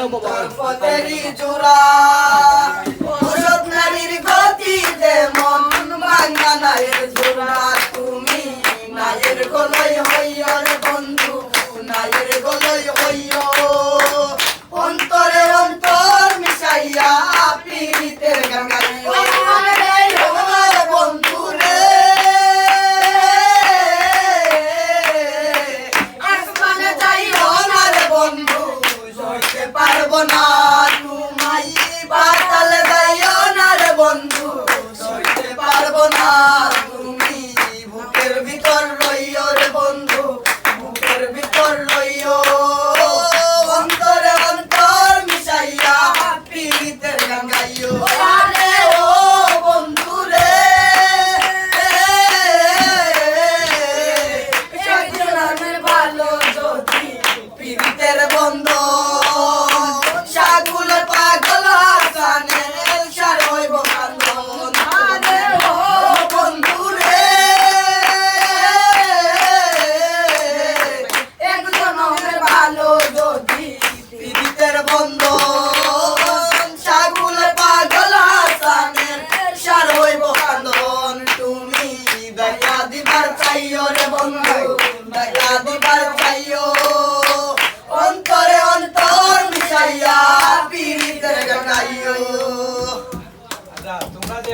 পথেরই জোড়া ওসব নারীর গতিতে মন ভাঙা নায়ের জোড়া তুমি নায়ের গলই হইও রে বন্ধু নায়ের গলই হইও অন্তরে অন্তর মিশাইয়া পীড়িতের গান গাইও বন্ধু রে আসমানে যাইও না রে বন্ধু সইতে পারবো না তুমি পাতালে যাইও না রে বন্ধু সইতে পারবো না তুমি বুকের ভিতর রইও রে বন্ধু বুকের ভিতর রইও অন্তরে অন্তর মিশাইয়া পীড়িতের গান গাইও আরে ও বন্ধু রে সজনের ভালো যদি পীড়িতের বন্ধন শাগুলের পাগল হাসানে সার হইব কান্দন আরে ও বন্ধু রে একজনের ভালো যদি পীড়িতের বন্ধন শাগুলের পাগল হাসানের সার হইব কান্দন তুমি দেখা দিবার চাইও রে বন্ধু দেখা দিবার